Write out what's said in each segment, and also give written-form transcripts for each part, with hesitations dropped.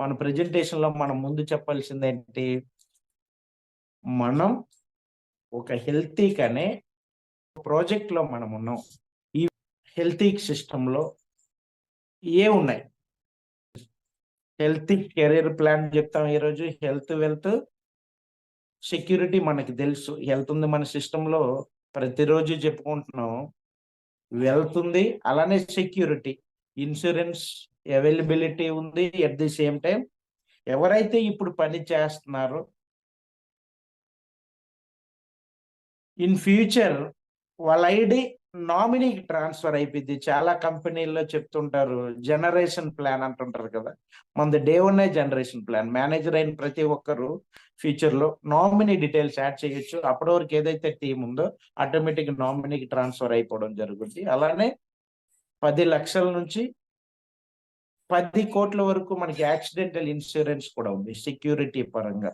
మన ప్రెజెంటేషన్లో మనం ముందు చెప్పాల్సింది ఏంటి? మనం ఒక హెల్తీక్ అనే ప్రాజెక్ట్లో మనం ఉన్నాం. ఈ హెల్తీక్ సిస్టంలో ఉన్నాయి? హెల్తీ కెరీర్ ప్లాన్ చెప్తాం ఈరోజు. హెల్త్, వెల్త్, సెక్యూరిటీ మనకి తెలుసు. హెల్త్ ఉంది మన సిస్టంలో, ప్రతిరోజు చెప్పుకుంటున్నాం. వెల్త్ ఉంది, అలానే సెక్యూరిటీ, ఇన్సూరెన్స్ అవైలబిలిటీ ఉంది. ఎట్ ది సేమ్ టైం ఎవరైతే ఇప్పుడు పని చేస్తున్నారో ఇన్ ఫ్యూచర్ వాళ్ళ ఐడి నామినీకి ట్రాన్స్ఫర్ అయిపోద్ది. చాలా కంపెనీల్లో చెప్తుంటారు జనరేషన్ ప్లాన్ అంటుంటారు కదా. మనది డే 1 జనరేషన్ ప్లాన్. మేనేజర్ అయిన ప్రతి ఒక్కరు ఫ్యూచర్ లో నామినీ డీటెయిల్స్ యాడ్ చేయొచ్చు. అప్పటి వరకు ఏదైతే టీం ఉందో ఆటోమేటిక్ నామినీకి ట్రాన్స్ఫర్ అయిపోవడం జరుగుతుంది. అలానే 10 లక్షల నుంచి 10 కోట్ల వరకు మనకి యాక్సిడెంటల్ ఇన్సూరెన్స్ కూడా ఉంది సెక్యూరిటీ పరంగా.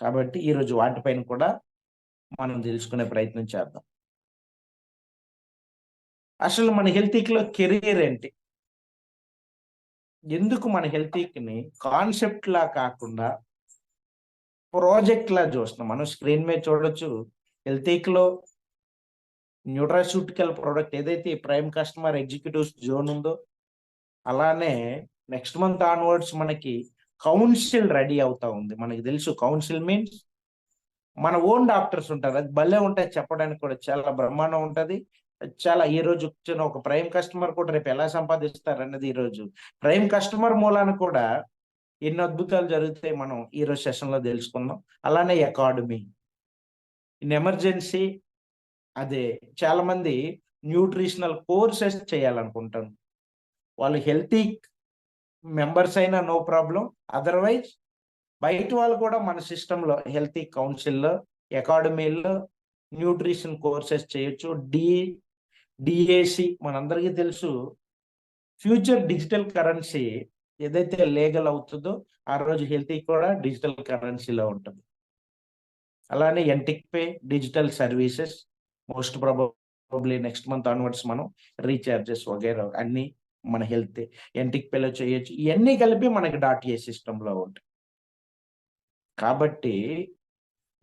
కాబట్టి ఈరోజు వాటిపైన కూడా మనం తెలుసుకునే ప్రయత్నం చేద్దాం. అసలు మన హెల్తీక్లో కెరీర్ ఏంటి? ఎందుకు మన హెల్తీక్ని కాన్సెప్ట్ లా కాకుండా ప్రాజెక్ట్ లా చూస్తున్నాం? మనం స్క్రీన్ మీద చూడొచ్చు. హెల్తీక్లో న్యూట్రాస్యూటికల్ ప్రోడక్ట్ ఏదైతే ప్రైమ్ కస్టమర్ ఎగ్జిక్యూటివ్స్ జోన్ ఉందో, అలానే నెక్స్ట్ మంత్ ఆన్వర్డ్స్ మనకి కౌన్సిల్ రెడీ అవుతా ఉంది. మనకి తెలుసు కౌన్సిల్ మీన్స్ మన ఓన్ డాక్టర్స్ ఉంటారు. అది భలే ఉంటాయి, చెప్పడానికి కూడా చాలా బ్రహ్మాండం ఉంటుంది. చాలా ఈ రోజు వచ్చిన ఒక ప్రైమ్ కస్టమర్ కూడా రేపు ఎలా సంపాదిస్తారు అన్నది ఈ రోజు ప్రైమ్ కస్టమర్ మూలాన కూడా ఎన్ని అద్భుతాలు జరుగుతాయి మనం ఈ రోజు సెషన్ లో తెలుసుకుందాం. అలానే అకాడమీ ఇన్ ఎమర్జెన్సీ, అదే చాలా మంది న్యూట్రిషనల్ కోర్సెస్ చేయాలనుకుంటారు. వాళ్ళు హెల్తీ మెంబర్స్ అయినా నో ప్రాబ్లం, అదర్వైజ్ బయట వాళ్ళు కూడా మన సిస్టంలో హెల్తీ కౌన్సిల్లో అకాడమీలో న్యూట్రిషన్ కోర్సెస్ చేయొచ్చు. డిఏసి మనందరికీ తెలుసు. ఫ్యూచర్ డిజిటల్ కరెన్సీ ఏదైతే లీగల్ అవుతుందో ఆ రోజు హెల్తీ కూడా డిజిటల్ కరెన్సీలో ఉంటుంది. అలానే antique pay, digital services, most probably next month onwards మనం రీఛార్జెస్ వగైరా అన్ని మన హెల్త్ ఎంటిక్ పేలో చేయొచ్చు. ఇవన్నీ కలిపి మనకి .ఏ సిస్టంలో ఉంటాయి. కాబట్టి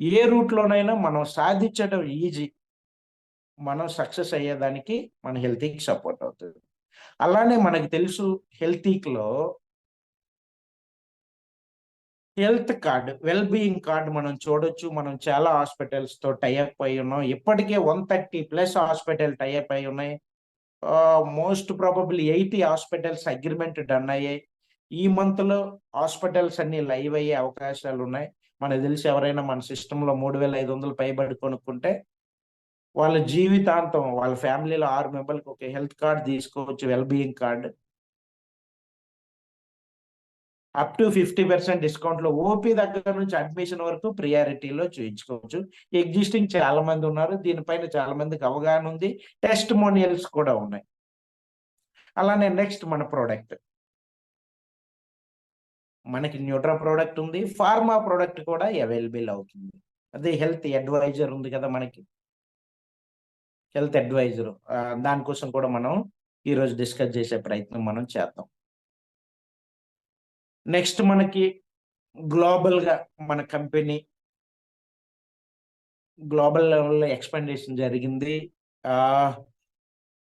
ఏ రూట్లోనైనా మనం సాధించడం ఈజీ. మనం సక్సెస్ అయ్యేదానికి మన హెల్తీకి సపోర్ట్ అవుతుంది. అలానే మనకి తెలుసు హెల్తీక్లో health card, well being card మనం చూడొచ్చు. మనం చాలా హాస్పిటల్స్ తో టైఅప్ అయి ఉన్నాం. ఇప్పటికే 130+ హాస్పిటల్ టైఅప్ అయి ఉన్నాయి. Most probably 80 hospitals agreement done అయ్యాయి. ఈ మంత్ లో హాస్పిటల్స్ అన్ని లైవ్ అయ్యే అవకాశాలు ఉన్నాయి. మనకు తెలిసి ఎవరైనా మన సిస్టంలో 3500 పైబడి కొనుక్కుంటే వాళ్ళ జీవితాంతం వాళ్ళ ఫ్యామిలీలో 6 మెంబర్లకు ఒక హెల్త్ కార్డ్ తీసుకోవచ్చు, well being card. Up to 50% discount లో ఓపీ దగ్గర నుంచి అడ్మిషన్ వరకు ప్రియారిటీలో చూయించుకోవచ్చు. ఎగ్జిస్టింగ్ చాలా మంది ఉన్నారు, దీనిపైన చాలా మందికి అవగాహన ఉంది, టెస్టిమోనియల్స్ కూడా ఉన్నాయి. అలానే నెక్స్ట్ మన ప్రోడక్ట్, మనకి న్యూట్రా ప్రోడక్ట్ ఉంది, ఫార్మా ప్రోడక్ట్ కూడా అవైలబుల్ అవుతుంది. అదే హెల్త్ అడ్వైజర్ ఉంది కదా మనకి, హెల్త్ అడ్వైజర్, దానికోసం కూడా మనం ఈరోజు డిస్కస్ చేసే ప్రయత్నం మనం చేద్దాం. నెక్స్ట్ మనకి గ్లోబల్ గా మన కంపెనీ గ్లోబల్ లెవెల్లో ఎక్స్పాండేషన్ జరిగింది.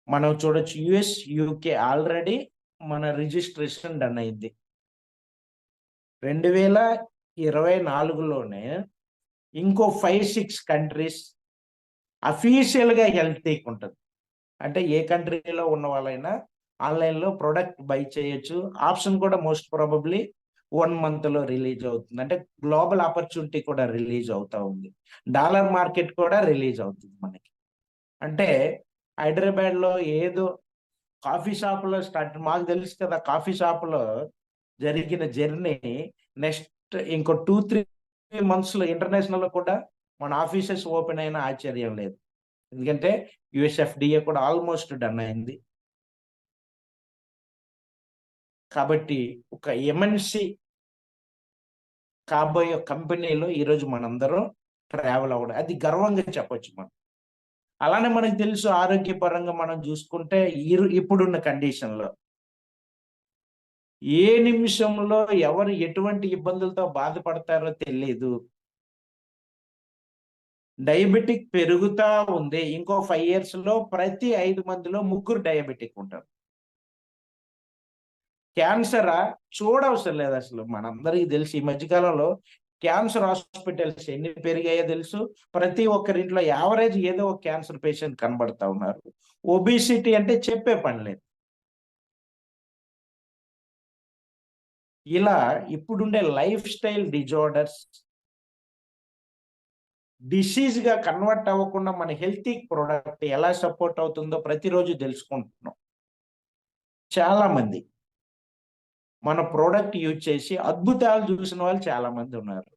మనం చూడొచ్చు యుఎస్, యూకే ఆల్రెడీ మన రిజిస్ట్రేషన్ డన్ అయింది. 2024లోనే ఇంకో 5-6 కంట్రీస్ అఫీషియల్ గా హెల్తీక్ ఉంటుంది. అంటే ఏ కంట్రీలో ఉన్న వాళ్ళైనా ఆన్లైన్ లో ప్రొడక్ట్ బై చేయొచ్చు. ఆప్షన్ కూడా మోస్ట్ ప్రాబబ్లీ 1 month లో రిలీజ్ అవుతుంది. అంటే గ్లోబల్ ఆపర్చునిటీ కూడా రిలీజ్ అవుతా ఉంది. డాలర్ మార్కెట్ కూడా రిలీజ్ అవుతుంది మనకి. అంటే హైదరాబాద్ లో ఏదో కాఫీ షాప్ లో స్టార్ట్, మాకు తెలుసు కదా కాఫీ షాప్ లో జరిగిన జర్నీ నెక్స్ట్ ఇంకో 2-3 months లో ఇంటర్నేషనల్ లో కూడా మన ఆఫీసెస్ ఓపెన్ అయిన ఆశ్చర్యం లేదు. ఎందుకంటే యుఎస్ఎఫ్డిఏ కూడా ఆల్మోస్ట్ డన్ అయింది. కాబట్టి ఒక ఎంఎన్సి కాబోయే కంపెనీలో ఈరోజు మనందరం ట్రావెల్ అవ్వడం, అది గర్వంగా చెప్పొచ్చు మనం. అలానే మనకు తెలుసు ఆరోగ్యపరంగా మనం చూసుకుంటే ఇప్పుడున్న కండిషన్లో ఏ నిమిషంలో ఎవరు ఎటువంటి ఇబ్బందులతో బాధపడతారో తెలియదు. డయాబెటిక్ పెరుగుతా ఉంది. ఇంకో 5 years లో ప్రతి 5 మందిలో 3 డయాబెటిక్ ఉంటారు. క్యాన్సరా? చూడవసరం లేదు అసలు. మనందరికీ తెలుసు ఈ మధ్య కాలంలో క్యాన్సర్ హాస్పిటల్స్ ఎన్ని పెరిగాయో తెలుసు. ప్రతి ఒక్కరింట్లో యావరేజ్ ఏదో ఒక క్యాన్సర్ పేషెంట్ కనబడతా ఉన్నారు. ఒబిసిటీ అంటే చెప్పే పని లేదు. ఇలా ఇప్పుడుండే లైఫ్ స్టైల్ డిజార్డర్స్ డిసీజ్‌గా కన్వర్ట్ అవ్వకుండా మన హెల్తీ ప్రొడక్ట్ ఎలా సపోర్ట్ అవుతుందో ప్రతిరోజు తెలుసుకుంటున్నాం. చాలా మంది మన ప్రొడక్ట్ యూజ్ చేసి అద్భుతాలు చూసిన వాళ్ళు చాలా మంది ఉన్నారు.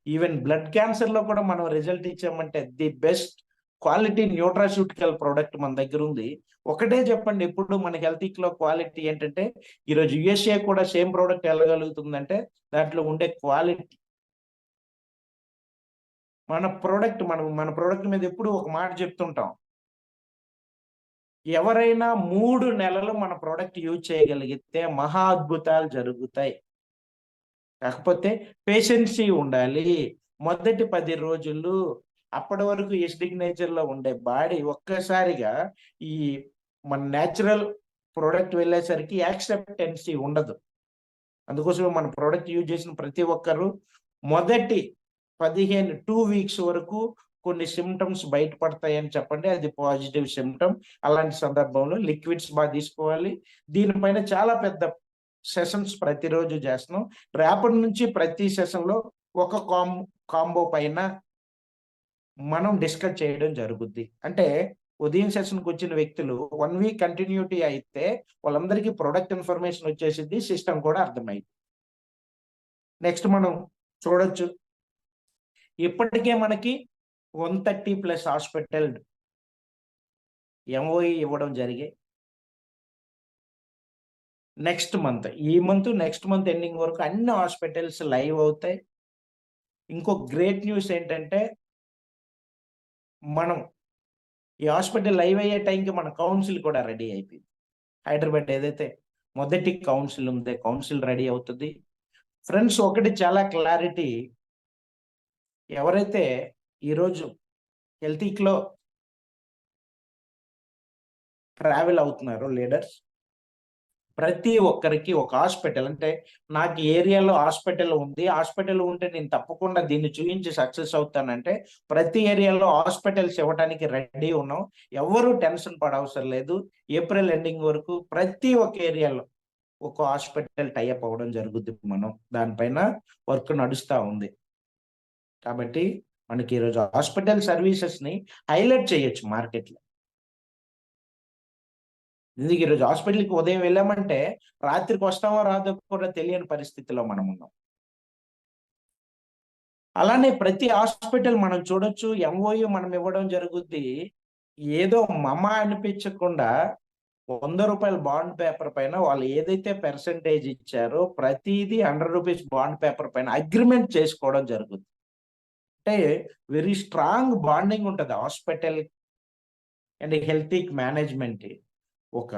ఈవెన్ బ్లడ్ క్యాన్సర్‌లో కూడా మనం రిజల్ట్ ఇచ్చామంటే the best quality nutraceutical product మన దగ్గర ఉంది. ఒకటే చెప్పండి, ఇప్పుడు మన హెల్తీలో క్వాలిటీ ఏంటంటే ఈరోజు యూఎస్ఏ కూడా సేమ్ ప్రొడక్ట్ వెళ్ళగలుగుతుందంటే దాంట్లో ఉండే క్వాలిటీ. మన ప్రొడక్ట్ మీద ఎప్పుడు ఒక మాట చెప్తుంటాం. ఎవరైనా 3 నెలలు మన ప్రొడక్ట్ యూజ్ చేయగలిగితే మహా అద్భుతాలు జరుగుతాయి. కాకపోతే పేషెన్సీ ఉండాలి. మొదటి 10 రోజులు అప్పటి వరకు ఎసిడిక్ నేచర్‌లో ఉండే బాడీ ఒక్కసారిగా ఈ మన నేచురల్ ప్రొడక్ట్ వెళ్ళేసరికి యాక్సెప్టెన్సీ ఉండదు. అందుకోసమే మన ప్రొడక్ట్ యూజ్ చేసిన ప్రతి ఒక్కరు మొదటి 2 వీక్స్ వరకు కొన్ని సింప్టమ్స్ బయటపడతాయని చెప్పండి. అది పాజిటివ్ సింప్టమ్. అలాంటి సందర్భంలో లిక్విడ్స్ బాగా తీసుకోవాలి. దీనిపైన చాలా పెద్ద సెషన్స్ ప్రతిరోజు చేస్తున్నాం. రేపటి నుంచి ప్రతి సెషన్‌లో ఒక కాంబో పైన మనం డిస్కస్ చేయడం జరుగుద్ది. అంటే ఉదయం సెషన్‌కి వచ్చిన వ్యక్తులు 1 వీక్ కంటిన్యూటీ అయితే వాళ్ళందరికీ ప్రొడక్ట్ ఇన్ఫర్మేషన్ వచ్చేసిద్ది. సిస్టమ్ కూడా అర్థమైద్ది. నెక్స్ట్ మనం చూడొచ్చు. ఇప్పటికే మనకి 130+ హాస్పిటల్ ఎంఓఈ ఇవ్వడం జరిగాయి. నెక్స్ట్ మంత్ ఎండింగ్ వరకు అన్ని హాస్పిటల్స్ లైవ్ అవుతాయి. ఇంకో గ్రేట్ న్యూస్ ఏంటంటే మనం ఈ హాస్పిటల్ లైవ్ అయ్యే టైంకి మన కౌన్సిల్ కూడా రెడీ అయిపోయింది. హైదరాబాద్ ఏదైతే మొదటి కౌన్సిల్ ఉందో కౌన్సిల్ రెడీ అవుతుంది. ఫ్రెండ్స్, ఒకటి చాలా క్లారిటీ, ఎవరైతే ఈరోజు హెల్తీలో ట్రావెల్ అవుతున్నారో లీడర్స్, ప్రతి ఒక్కరికి ఒక హాస్పిటల్ అంటే నాకు ఏరియాలో హాస్పిటల్ ఉంది, హాస్పిటల్ ఉంటే నేను తప్పకుండా దీన్ని చూపించి సక్సెస్ అవుతానంటే ప్రతి ఏరియాలో హాస్పిటల్స్ ఇవ్వడానికి రెడీ ఉన్నాం. ఎవరు టెన్షన్ పడవసరం లేదు. ఏప్రిల్ ఎండింగ్ వరకు ప్రతి ఒక్క ఏరియాలో ఒక హాస్పిటల్ టైఅప్ అవ్వడం జరుగుద్ది. మనం దానిపైన వర్క్ నడుస్తూ ఉంది. కాబట్టి మనకి ఈరోజు హాస్పిటల్ సర్వీసెస్ ని హైలైట్ చేయొచ్చు మార్కెట్లో. ఎందుకు ఈరోజు హాస్పిటల్కి ఉదయం వెళ్ళామంటే రాత్రికి వస్తామో రాదో కూడా తెలియని పరిస్థితిలో మనం ఉన్నాం. అలానే ప్రతి హాస్పిటల్ మనం చూడొచ్చు, ఎంఓయూ మనం ఇవ్వడం జరుగుద్ది. ఏదో మమ అనిపించకుండా ₹100 బాండ్ పేపర్ పైన వాళ్ళు ఏదైతే పర్సెంటేజ్ ఇచ్చారో ప్రతిదీ ₹100 బాండ్ పేపర్ పైన అగ్రిమెంట్ చేసుకోవడం జరుగుతుంది. అంటే వెరీ స్ట్రాంగ్ బాండింగ్ ఉంటది హాస్పిటల్ అండ్ హెల్త్ మేనేజ్మెంట్. ఒక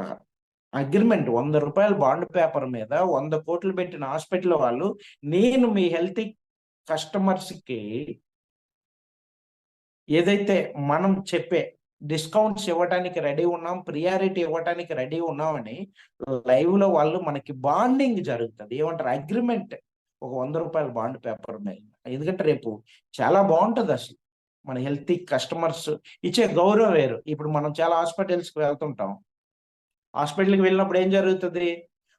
అగ్రిమెంట్ ₹100 బాండ్ పేపర్ మీద 100 కోట్లు పెట్టిన హాస్పిటల్ వాళ్ళు, నేను మీ హెల్త్ కస్టమర్స్ కి ఏదైతే మనం చెప్పే డిస్కౌంట్స్ ఇవ్వడానికి రెడీ ఉన్నాం, ప్రియారిటీ ఇవ్వడానికి రెడీ ఉన్నామని లైవ్ లో వాళ్ళు మనకి బాండింగ్ జరుగుతుంది. ఏమంటారు, అగ్రిమెంట్. ఒక ₹100 బాండ్ పేపర్ మీద. ఎందుకంటే రేపు చాలా బాగుంటది అసలు. మన హెల్త్ కస్టమర్స్ ఇచ్చే గౌరవం వేరు. ఇప్పుడు మనం చాలా హాస్పిటల్స్కి వెళ్తుంటాం. హాస్పిటల్‌కి వెళ్ళినప్పుడు ఏం జరుగుతది?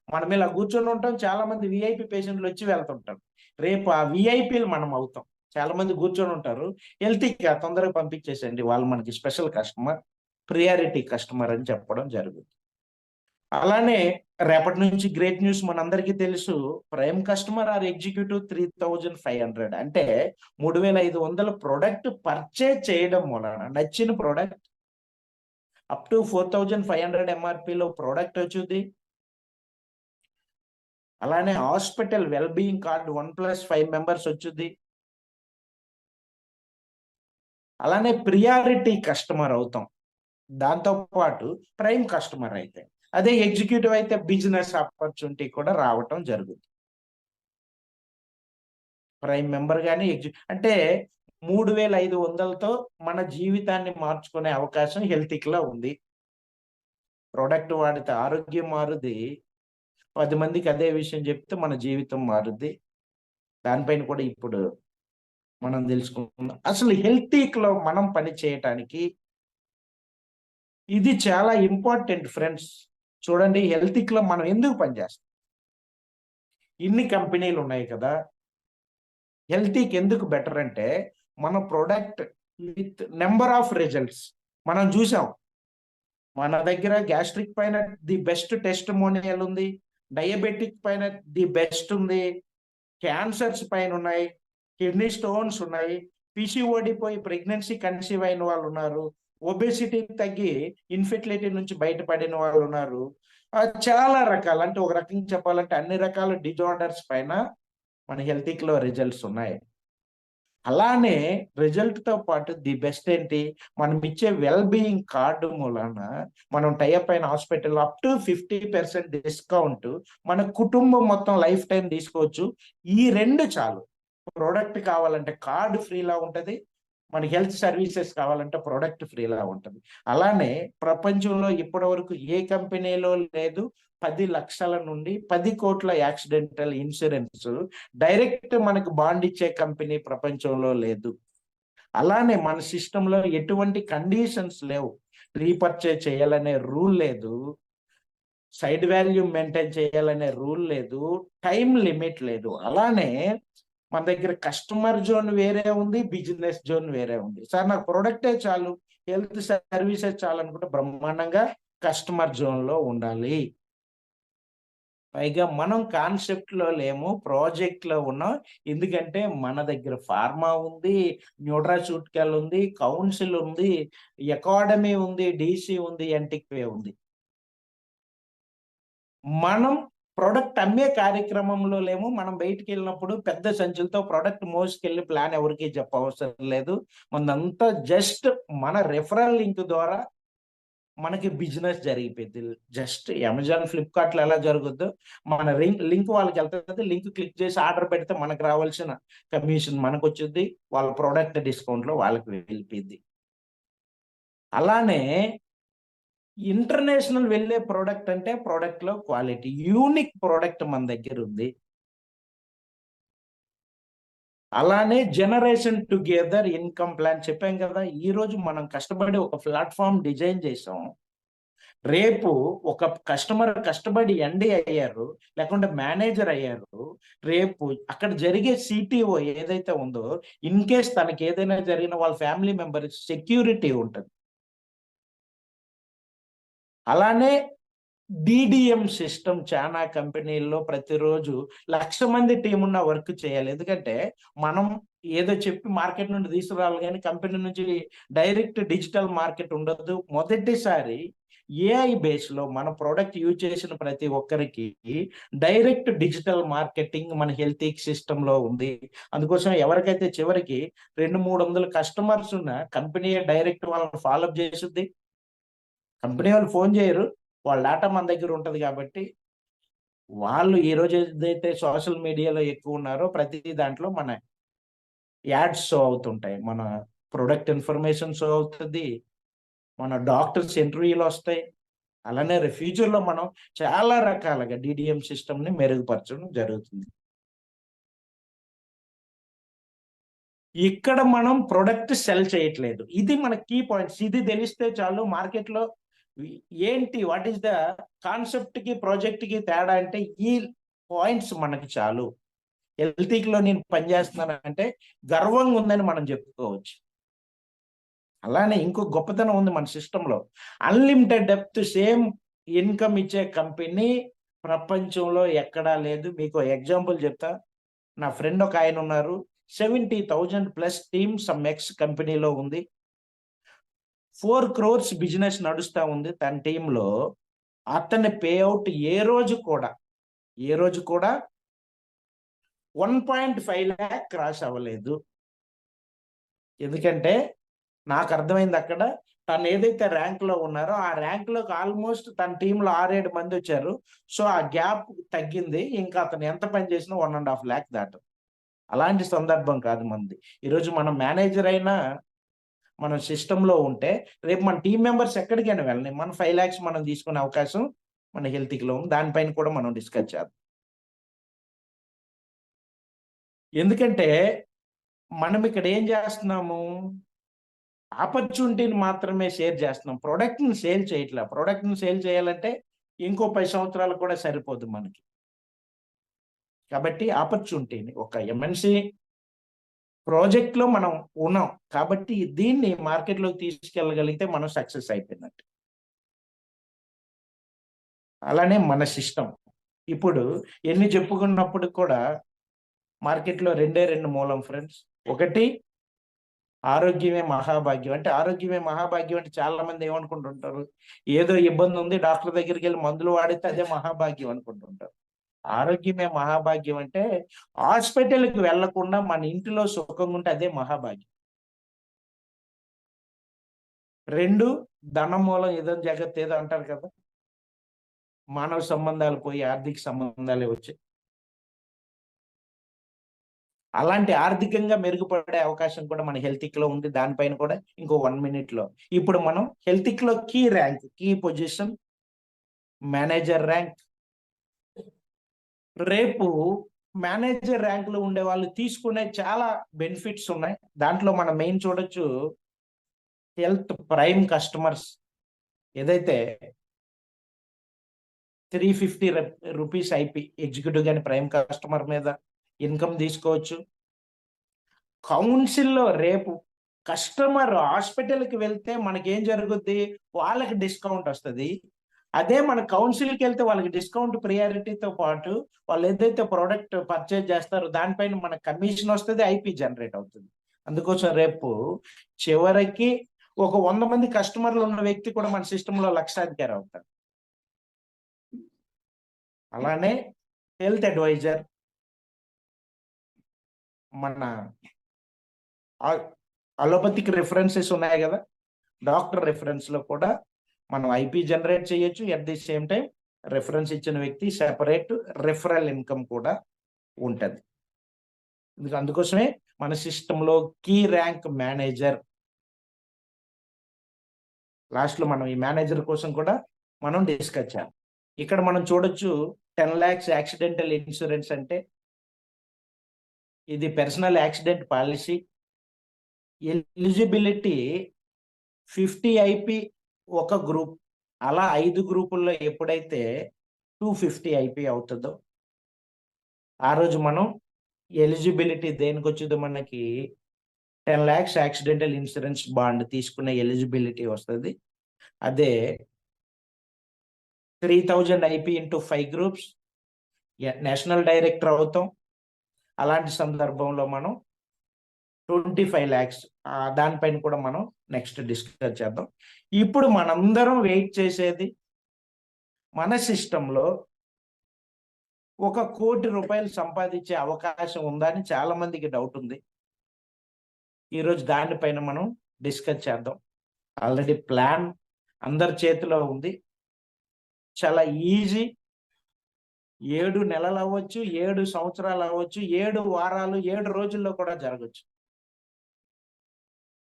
మనం ఇలా కూర్చొని ఉంటాం. చాలా మంది వీఐపీ పేషెంట్లు వచ్చి వెళ్తుంటారు. రేపు ఆ వీఐపీలు మనం అవుతాం. చాలా మంది కూర్చొని ఉంటారు. హెల్తీగా తొందరగా పంపించేసేయండి. వాళ్ళు మనకి స్పెషల్ కస్టమర్, ప్రియారిటీ కస్టమర్ అని చెప్పడం జరుగుతుంది. అలానే రేపటి నుంచి గ్రేట్ న్యూస్ మనందరికీ తెలుసు. ప్రైమ్ కస్టమర్ ఆర్ ఎగ్జిక్యూటివ్ 3500 అంటే 3500 ప్రొడక్ట్ పర్చేజ్ చేయడం వలన నచ్చిన ప్రొడక్ట్ అప్ టు 4500 ఎంఆర్‌పీలో ప్రొడక్ట్ వచ్చుద్ది. అలానే hospital well being card 1+5 members వచ్చుద్ది. అలానే ప్రియారిటీ కస్టమర్ అవుతాం. దాంతో పాటు ప్రైమ్ కస్టమర్ అయితే అదే ఎగ్జిక్యూటివ్ అయితే బిజినెస్ ఆపర్చునిటీ కూడా రావటం జరుగుతుంది. ప్రైమ్ మెంబర్ కానీ అంటే 3,500తో మన జీవితాన్ని మార్చుకునే అవకాశం హెల్త్లో ఉంది. ప్రోడక్ట్ వాడితే ఆరోగ్యం మారుది, 10 మందికి అదే విషయం చెప్తే మన జీవితం మారుద్ది. దానిపైన కూడా ఇప్పుడు మనం తెలుసుకుందాం. అసలు హెల్తీక్లో మనం పని చేయటానికి ఇది చాలా ఇంపార్టెంట్ ఫ్రెండ్స్. చూడండి, హెల్తీక్లో మనం ఎందుకు పనిచేస్తాం? ఇన్ని కంపెనీలు ఉన్నాయి కదా. హెల్తీకి ఎందుకు బెటర్ అంటే మన product with number of results మనం చూసాం. మన దగ్గర గ్యాస్ట్రిక్ పైన ది బెస్ట్ టెస్టిమోనియల్ ఉంది, డయాబెటిక్ పైన ది బెస్ట్ ఉంది, క్యాన్సర్స్ పైన ఉన్నాయి, కిడ్నీ స్టోన్స్ ఉన్నాయి, పిసిఓడి పోయి ప్రెగ్నెన్సీ కన్సీవ్ అయిన వాళ్ళు ఉన్నారు, ఒబేసిటీ తగ్గి ఇన్ఫెర్టిలిటీ నుంచి బయటపడిన వాళ్ళు ఉన్నారు. చాలా రకాలు, అంటే ఒక రకంగా చెప్పాలంటే అన్ని రకాల డిజార్డర్స్ పైన మన హెల్తీలో రిజల్ట్స్ ఉన్నాయి. అలానే రిజల్ట్తో పాటు ది బెస్ట్ ఏంటి, మనం ఇచ్చే వెల్ బీయింగ్ కార్డు మూలాన మనం టైఅప్ అయిన హాస్పిటల్ అప్ టు 50% డిస్కౌంట్ మన కుటుంబం మొత్తం లైఫ్ టైం తీసుకోవచ్చు. ఈ 2 చాలు. ప్రోడక్ట్ కావాలంటే కార్డు ఫ్రీలా ఉంటుంది, మన హెల్త్ సర్వీసెస్ కావాలంటే ప్రోడక్ట్ ఫ్రీలా ఉంటుంది. అలానే ప్రపంచంలో ఇప్పటి వరకు ఏ కంపెనీలో లేదు 10 లక్షల నుండి 10 కోట్ల యాక్సిడెంటల్ ఇన్సూరెన్స్ డైరెక్ట్ మనకు బాండ్ ఇచ్చే కంపెనీ ప్రపంచంలో లేదు. అలానే మన సిస్టంలో ఎటువంటి కండిషన్స్ లేవు, రీపర్చేజ్ చేయాలనే రూల్ లేదు, సైడ్ వాల్యూ మెయింటైన్ చేయాలనే రూల్ లేదు, టైం లిమిట్ లేదు. అలానే మన దగ్గర కస్టమర్ జోన్ వేరే ఉంది, బిజినెస్ జోన్ వేరే ఉంది. సార్ నాకు ప్రోడక్టే చాలు, హెల్త్ సర్వీసెస్ చాలు అనుకుంటే బ్రహ్మాండంగా కస్టమర్ జోన్లో ఉండాలి. పైగా మనం కాన్సెప్ట్లో లేము, ప్రాజెక్ట్లో ఉన్నాం. ఎందుకంటే మన దగ్గర ఫార్మా ఉంది, న్యూట్రాస్యూటికల్ ఉంది, కౌన్సిల్ ఉంది, అకాడమీ ఉంది, డీసీ ఉంది, ఎన్టిక్వే ఉంది. మనం ప్రొడక్ట్ అమ్మే కార్యక్రమంలో లేము. మనం బయటికి వెళ్ళినప్పుడు పెద్ద సంచులతో ప్రొడక్ట్ మోసుకెళ్ళి ప్లాన్ ఎవరికి చెప్పవసరం లేదు. మనంతా జస్ట్ మన రెఫరల్ లింక్ ద్వారా మనకి బిజినెస్ జరిగిపోయింది. జస్ట్ అమెజాన్, ఫ్లిప్కార్ట్లో ఎలా జరుగుద్దో మన లింక్ వాళ్ళకి వెళ్తుంది. లింక్ క్లిక్ చేసి ఆర్డర్ పెడితే మనకు రావాల్సిన కమిషన్ మనకు వచ్చింది, వాళ్ళ ప్రోడక్ట్ డిస్కౌంట్లో వాళ్ళకి వెళ్ళిపోయింది. అలానే ఇంటర్నేషనల్ వెళ్ళే ప్రోడక్ట్ అంటే ప్రోడక్ట్లో క్వాలిటీ, యూనిక్ ప్రోడక్ట్ మన దగ్గర ఉంది. అలానే జనరేషన్ టుగెదర్ ఇన్కమ్ ప్లాన్ చెప్పాం కదా. ఈ రోజు మనం కష్టపడి ఒక ప్లాట్ఫామ్ డిజైన్ చేసాం. రేపు ఒక కష్టపడి ఎండి అయ్యారు, లేకుంటే మేనేజర్ అయ్యారు. రేపు అక్కడ జరిగే సిటిఓ ఏదైతే ఉందో, ఇన్ కేస్ తనకి ఏదైనా జరిగిన వాళ్ళ ఫ్యామిలీ మెంబర్ సెక్యూరిటీ ఉంటుంది. అలానే డిడిఎం సిస్టమ్ చాలా కంపెనీల్లో ప్రతిరోజు 1,00,000 మంది టీం ఉన్న వర్క్ చేయాలి. ఎందుకంటే మనం ఏదో చెప్పి మార్కెట్ నుండి తీసుకురావాలి, కానీ కంపెనీ నుంచి డైరెక్ట్ డిజిటల్ మార్కెట్ ఉండదు. మొదటిసారి ఏఐ బేస్లో మన ప్రోడక్ట్ యూజ్ చేసిన ప్రతి ఒక్కరికి డైరెక్ట్ డిజిటల్ మార్కెటింగ్ మన హెల్త్ సిస్టంలో ఉంది. అందుకోసం ఎవరికైతే చివరికి 200-300 కస్టమర్స్ ఉన్న కంపెనీ డైరెక్ట్ వాళ్ళని ఫాలోఅప్ చేస్తుంది. కంపెనీ వాళ్ళు ఫోన్ చేయరు, వాళ్ళ డేటా మన దగ్గర ఉంటుంది. కాబట్టి వాళ్ళు ఈ రోజు ఏదైతే సోషల్ మీడియాలో ఎక్కువ ఉన్నారో ప్రతి దాంట్లో మన యాడ్స్ షో అవుతుంటాయి, మన ప్రొడక్ట్ ఇన్ఫర్మేషన్ షో అవుతుంది, మన డాక్టర్స్ ఇంటర్వ్యూలు వస్తాయి. అలానే ఫ్యూచర్లో మనం చాలా రకాలుగా డిడిఎం సిస్టమ్ని మెరుగుపరచడం జరుగుతుంది. ఇక్కడ మనం ప్రొడక్ట్ సెల్ చేయట్లేదు, ఇది మన కీ పాయింట్స్. ఇది తెలిస్తే చాలు. మార్కెట్లో ఏంటి, వాట్ ఈస్ ద కాన్సెప్ట్ కి ప్రాజెక్ట్ కి తేడా అంటే ఈ పాయింట్స్ మనకి చాలు. హెల్తీలో నేను పనిచేస్తున్నానంటే గర్వంగా ఉందని మనం చెప్పుకోవచ్చు. అలానే ఇంకో గొప్పతనం ఉంది మన సిస్టంలో, అన్లిమిటెడ్ డెప్త్ సేమ్ ఇన్కమ్ ఇచ్చే కంపెనీ ప్రపంచంలో ఎక్కడా లేదు. మీకు ఎగ్జాంపుల్ చెప్తా. నా ఫ్రెండ్ ఒక ఆయన ఉన్నారు, 70,000+ టీమ్ సమ్ ఎక్స్ కంపెనీలో ఉంది, 4 crores బిజినెస్ నడుస్తా ఉంది తన టీంలో. అతని పేఅవుట్ ఏ రోజు కూడా 1.5 lakh క్రాస్ అవ్వలేదు. ఎందుకంటే నాకు అర్థమైంది అక్కడ తను ఏదైతే ర్యాంక్ లో ఉన్నారో ఆ ర్యాంక్ లోకి ఆల్మోస్ట్ తన టీంలో 6-7 మంది వచ్చారు. సో ఆ గ్యాప్ తగ్గింది. ఇంకా అతను ఎంత పని చేసినా 1.5 lakh దాటు. అలాంటి సందర్భం కాదు మనది. ఈరోజు మనం మేనేజర్ అయినా మనం సిస్టంలో ఉంటే రేపు మన టీం మెంబర్స్ ఎక్కడికైనా వెళ్ళని మన 5 lakhs మనం తీసుకునే అవకాశం మన హెల్త్లో ఉంది. దానిపైన కూడా మనం డిస్కస్ చేద్దాం. ఎందుకంటే మనం ఇక్కడ ఏం చేస్తున్నాము, ఆపర్చునిటీని మాత్రమే షేర్ చేస్తున్నాం. ప్రోడక్ట్ని సేల్ చేయట్లా. ప్రోడక్ట్ని సేల్ చేయాలంటే ఇంకో 10 సంవత్సరాలు కూడా సరిపోదు మనకి. కాబట్టి ఆపర్చునిటీని ఒక ఎంఎన్సి ప్రాజెక్ట్లో మనం ఉన్నాం కాబట్టి దీన్ని మార్కెట్లోకి తీసుకెళ్ళగలిగితే మనం సక్సెస్ అయిపోయినట్టు. అలానే మన సిస్టమ్ ఇప్పుడు ఎన్ని చెప్పుకున్నప్పుడు కూడా మార్కెట్లో 2 మూలం ఫ్రెండ్స్. ఒకటి ఆరోగ్యమే మహాభాగ్యం. అంటే ఆరోగ్యమే మహాభాగ్యం అంటే చాలా మంది ఏమనుకుంటుంటారు, ఏదో ఇబ్బంది ఉంది డాక్టర్ దగ్గరికి వెళ్ళి మందులు వాడితే అదే మహాభాగ్యం అనుకుంటుంటారు. ఆరోగ్యమే మహాభాగ్యం అంటే హాస్పిటల్కి వెళ్లకుండా మన ఇంటిలో సుఖంగా ఉంటే అదే మహాభాగ్యం. 2 ధనం మూలం ఏదో జగత్ ఏదో అంటారు కదా, మానవ సంబంధాలు పోయి ఆర్థిక సంబంధాలే వచ్చాయి. అలాంటి ఆర్థికంగా మెరుగుపడే అవకాశం కూడా మన హెల్త్లో ఉంది. దానిపైన కూడా ఇంకో 1 minute లో ఇప్పుడు మనం హెల్త్లో key rank, key position, manager rank. రేపు మేనేజర్ ర్యాంక్ లో ఉండే వాళ్ళు తీసుకునే చాలా బెనిఫిట్స్ ఉన్నాయి. దాంట్లో మనం మెయిన్ చూడొచ్చు హెల్త్ ప్రైమ్ కస్టమర్స్. ఏదైతే 350 రూపీస్ ఐపీ ఎగ్జిక్యూటివ్ గాని ప్రైమ్ కస్టమర్ మీద ఇన్కమ్ తీసుకోవచ్చు. కౌన్సిల్లో రేపు కస్టమర్ హాస్పిటల్కి వెళ్తే మనకేం జరుగుద్ది, వాళ్ళకి డిస్కౌంట్ వస్తుంది. అదే మన కౌన్సిల్కి వెళ్తే వాళ్ళకి డిస్కౌంట్ ప్రియారిటీతో పాటు వాళ్ళు ఏదైతే ప్రోడక్ట్ పర్చేజ్ చేస్తారో దానిపైన మన కమిషన్ వస్తుంది, ఐపీ జనరేట్ అవుతుంది. అందుకోసం రేపు చివరికి ఒక 100 మంది కస్టమర్లు ఉన్న వ్యక్తి కూడా మన సిస్టంలో లక్షాధికారి అవుతాడు. అలానే హెల్త్ అడ్వైజర్, మన అలోపతిక్ రిఫరెన్సెస్ ఉన్నాయి కదా, డాక్టర్ రిఫరెన్స్ లో కూడా మనం ఐపీ జనరేట్ చేయొచ్చు. At the same time reference ఇచ్చిన వ్యక్తి సెపరేట్ రిఫరల్ ఇన్కమ్ కూడా ఉంటుంది. అందుకోసమే మన సిస్టంలో కీ ర్యాంక్ మేనేజర్. లాస్ట్ లో మనం ఈ మేనేజర్ కోసం కూడా మనం డిస్కస్ చేయాలి. ఇక్కడ మనం చూడొచ్చు 10 lakhs యాక్సిడెంటల్ ఇన్సూరెన్స్ అంటే ఇది personal accident policy. Eligibility 50 IP ఒక గ్రూప్, అలా 5 గ్రూపుల్లో ఎప్పుడైతే 250 ఐపీ అవుతుందో ఆ రోజు మనం ఎలిజిబిలిటీ దేనికి వచ్చిందో మనకి 10 lakhs యాక్సిడెంటల్ ఇన్సూరెన్స్ బాండ్ తీసుకునే ఎలిజిబిలిటీ వస్తుంది. అదే 3000 IP into 5 groups national director అవుతాం. అలాంటి సందర్భంలో మనం 25 lakhs దానిపైన కూడా మనం నెక్స్ట్ డిస్కస్ చేద్దాం. ఇప్పుడు మనందరం వెయిట్ చేసేది మన సిస్టంలో 1 కోటి రూపాయలు సంపాదించే అవకాశం ఉందా అని చాలా మందికి డౌట్ ఉంది. ఈరోజు దానిపైన మనం డిస్కస్ చేద్దాం. ఆల్రెడీ ప్లాన్ అందరి చేతిలో ఉంది. చాలా ఈజీ. 7 నెలలు అవ్వచ్చు, 7 సంవత్సరాలు అవ్వచ్చు, 7 వారాలు, 7 రోజుల్లో కూడా జరగచ్చు.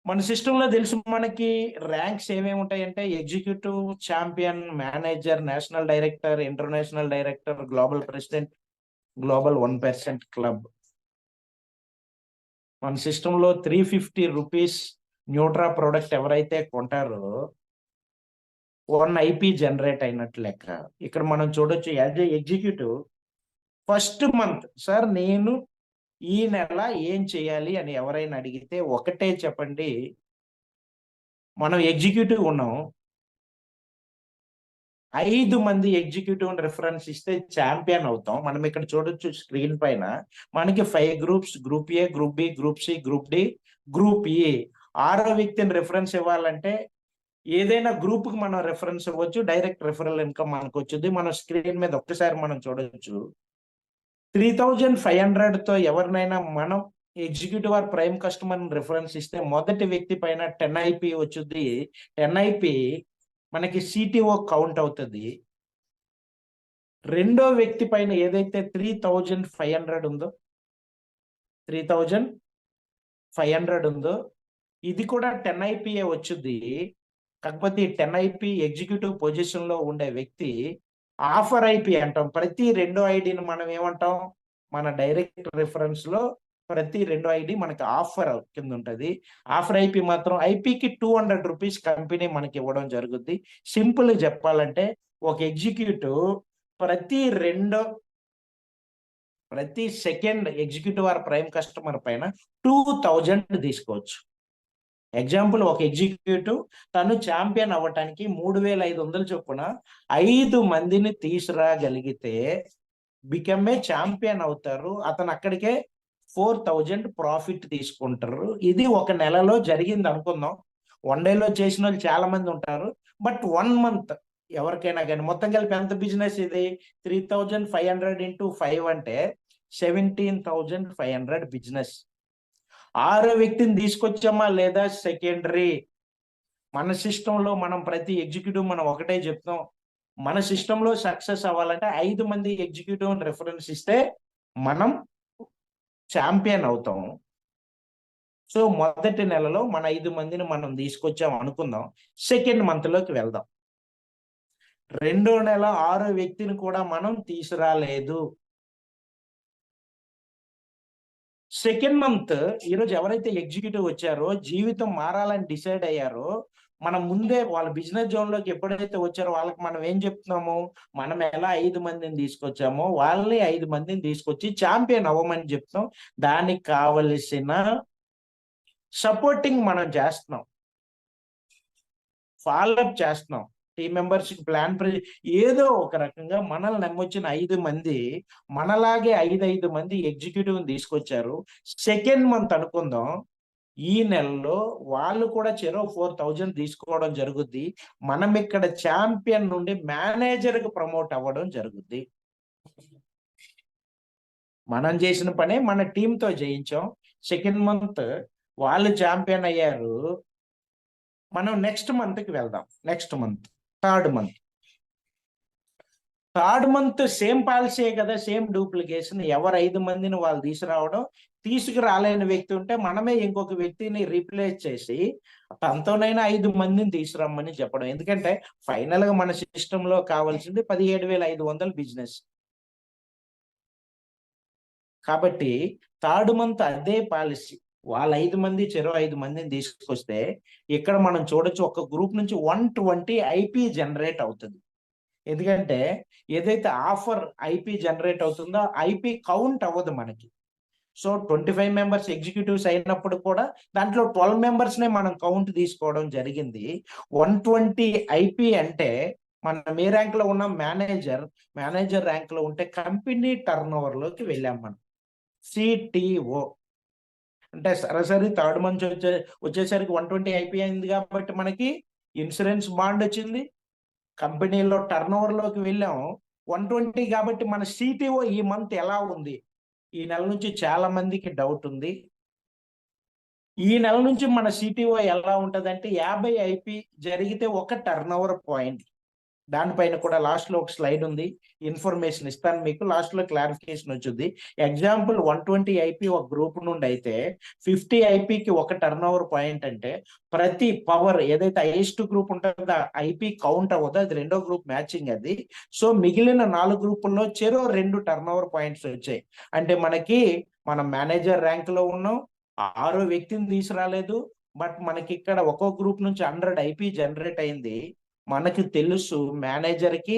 మన సిస్టంలో తెలుసు మనకి ర్యాంక్స్ ఏమేమి ఉంటాయంటే executive, champion, manager, national director, international director, global president, global 1% club. మన సిస్టంలో 350 రూపీస్ న్యూట్రా ప్రోడక్ట్ ఎవరైతే కొంటారో 1 ఐపీ జనరేట్ అయినట్టు లెక్క. ఇక్కడ మనం చూడొచ్చు as a executive first month, sir నేను ఈ నెల ఏం చేయాలి అని ఎవరైనా అడిగితే ఒకటే చెప్పండి, మనం ఎగ్జిక్యూటివ్ ఉన్నాం, 5 మంది ఎగ్జిక్యూటివ్ రిఫరెన్స్ ఇస్తే ఛాంపియన్ అవుతాం. మనం ఇక్కడ చూడొచ్చు స్క్రీన్ పైన మనకి 5 groups, group A, group B, group C, group D, group A. 6వ వ్యక్తిని రిఫరెన్స్ ఇవ్వాలంటే ఏదైనా గ్రూప్ కి మనం రెఫరెన్స్ ఇవ్వచ్చు. డైరెక్ట్ రిఫరల్ ఇన్కమ్ మనకు వచ్చింది. మన స్క్రీన్ మీద ఒక్కసారి మనం చూడొచ్చు 3500తో ఎవరినైనా మనం executive or prime customer reference ఇస్తే మొదటి వ్యక్తి పైన 10 IP వచ్చుద్ది. 10 IP మనకి CTO కౌంట్ అవుతుంది. రెండో వ్యక్తి పైన ఏదైతే 3500 ఉందో 3500 ఉందో ఇది కూడా 10 IP వచ్చుద్ది. కాకపోతే ఈ 10 IP ఎగ్జిక్యూటివ్ పొజిషన్ లో ఉండే వ్యక్తి ఆఫర్ IP అంటాం. ప్రతి రెండో ఐడిని మనం ఏమంటాం, మన డైరెక్ట్ రిఫరెన్స్ లో ప్రతి రెండో ఐడి మనకి ఆఫర్ కింద ఉంటది. ఆఫర్ IP మాత్రం ఐపీకి 200 రూపీస్ కంపెనీ మనకి ఇవ్వడం జరుగుద్ది. సింపుల్ చెప్పాలంటే ఒక ఎగ్జిక్యూటివ్ ప్రతి second executive or prime customer పైన 2000 తీసుకోవచ్చు. ఎగ్జాంపుల్, ఒక ఎగ్జిక్యూటివ్ తను ఛాంపియన్ అవ్వటానికి 3500 చొప్పున 5 మందిని తీసుకురాగలిగితే బికమ్ ఏ ఛాంపియన్ అవుతారు. అతను అక్కడికే 4000 ప్రాఫిట్ తీసుకుంటారు. ఇది ఒక నెలలో జరిగింది అనుకుందాం. 1 డేలో చేసిన వాళ్ళు చాలా మంది ఉంటారు. బట్ 1 మంత్ ఎవరికైనా కానీ మొత్తం కలిపి ఎంత బిజినెస్ ఇది? 3500 into 5 అంటే 17,500 బిజినెస్. 6వ వ్యక్తిని తీసుకొచ్చామా లేదా సెకండరీ. మన సిస్టంలో మనం ప్రతి ఎగ్జిక్యూటివ్ మనం ఒకటే చెప్తాం, మన సిస్టంలో సక్సెస్ అవ్వాలంటే 5 మంది ఎగ్జిక్యూటివ్ రిఫరెన్స్ ఇస్తే మనం ఛాంపియన్ అవుతాం. సో మొదటి నెలలో మన 5 మందిని మనం తీసుకొచ్చాం అనుకుందాం. సెకండ్ మంత్ లోకి వెళ్దాం. రెండో నెల 6వ వ్యక్తిని కూడా మనం తీసుకురాలేదు. సెకండ్ మంత్ ఈరోజు ఎవరైతే ఎగ్జిక్యూటివ్ వచ్చారో, జీవితం మారాలని డిసైడ్ అయ్యారో, మనం ముందే వాళ్ళ బిజినెస్ జోన్ లోకి ఎప్పుడైతే వచ్చారో వాళ్ళకి మనం ఏం చెప్తున్నాము, మనం ఎలా 5 మందిని తీసుకొచ్చామో వాళ్ళని 5 మందిని తీసుకొచ్చి ఛాంపియన్ అవ్వమని చెప్తాం. దానికి కావలసిన సపోర్టింగ్ మనం చేస్తున్నాం, ఫాలోఅప్ చేస్తున్నాం. టీమ్ మెంబర్స్ ప్లాన్ ఏదో ఒక రకంగా మనల్ని నమ్మొచ్చిన 5 మంది మనలాగే 5 మంది ఎగ్జిక్యూటివ్ తీసుకొచ్చారు. సెకండ్ మంత్ అనుకుందాం, ఈ నెలలో వాళ్ళు కూడా చెరో 4000 తీసుకోవడం జరుగుద్ది. మనం ఇక్కడ ఛాంపియన్ నుండి మేనేజర్ కి ప్రమోట్ అవ్వడం జరుగుద్ది. మనం చేసిన పనే మన టీంతో చేయించాం. సెకండ్ మంత్ వాళ్ళు ఛాంపియన్ అయ్యారు. మనం నెక్స్ట్ మంత్ కి వెళ్దాం. Next month third month same policy కదా, సేమ్ డూప్లికేషన్. ఎవరు 5 మందిని వాళ్ళు తీసుకురావడం, తీసుకురాలేని వ్యక్తి ఉంటే మనమే ఇంకొక వ్యక్తిని రీప్లేస్ చేసి తనతోనైనా 5 మందిని తీసుకురమ్మని చెప్పడం. ఎందుకంటే ఫైనల్ గా మన సిస్టమ్ లో కావాల్సింది 17,500 బిజినెస్. కాబట్టి థర్డ్ మంత్ అదే పాలసీ, వాళ్ళ 5 మంది చెరో 5 మందిని తీసుకొస్తే ఇక్కడ మనం చూడొచ్చు ఒక గ్రూప్ నుంచి 120 IP జనరేట్ అవుతుంది. ఎందుకంటే ఏదైతే ఆఫర్ IP జనరేట్ అవుతుందో IP కౌంట్ అవ్వదు మనకి. సో 25 మెంబర్స్ ఎగ్జిక్యూటివ్స్ అయినప్పుడు కూడా దాంట్లో 12 మెంబర్స్ నే మనం కౌంట్ తీసుకోవడం జరిగింది. 120 IP అంటే మనం ఏ ర్యాంక్ లో ఉన్నాం, మేనేజర్ ర్యాంక్ లో ఉంటే కంపెనీ టర్న్ ఓవర్ లోకి వెళ్ళాం మనం. CTO అంటే సరాసరి థర్డ్ మంత్ వచ్చేసరికి 120 IP అయింది కాబట్టి మనకి ఇన్సూరెన్స్ బాండ్ వచ్చింది. కంపెనీలో టర్న్ ఓవర్ లోకి వెళ్ళాం 120. కాబట్టి మన CTO ఈ మంత్ ఎలా ఉంది, ఈ నెల నుంచి చాలా మందికి డౌట్ ఉంది. ఈ నెల నుంచి మన CTO ఎలా ఉంటదంటే 50 IP జరిగితే ఒక టర్న్ ఓవర్ పాయింట్. దానిపైన కూడా లాస్ట్ లో ఒక స్లైడ్ ఉంది, ఇన్ఫర్మేషన్ ఇస్తాను మీకు. లాస్ట్ లో క్లారిఫికేషన్ వచ్చింది. ఎగ్జాంపుల్ 120 IP ఒక గ్రూప్ నుండి అయితే 50 IPకి ఒక టర్న్ ఓవర్ పాయింట్ అంటే ప్రతి పవర్ ఏదైతే హైయెస్ట్ గ్రూప్ ఉంటుందో IP కౌంట్ అవ్వదు, అది రెండో గ్రూప్ మ్యాచింగ్ అది. సో మిగిలిన 4 గ్రూపుల్లో చెరో 2 టర్న్ ఓవర్ పాయింట్స్ వచ్చాయి. అంటే మనకి మనం మేనేజర్ ర్యాంక్ లో ఉన్నాం, 6వ వ్యక్తిని తీసుకురాలేదు. బట్ మనకి ఇక్కడ ఒక్కో గ్రూప్ నుంచి 100 IP జనరేట్ అయింది. మనకి తెలుసు మేనేజర్ కి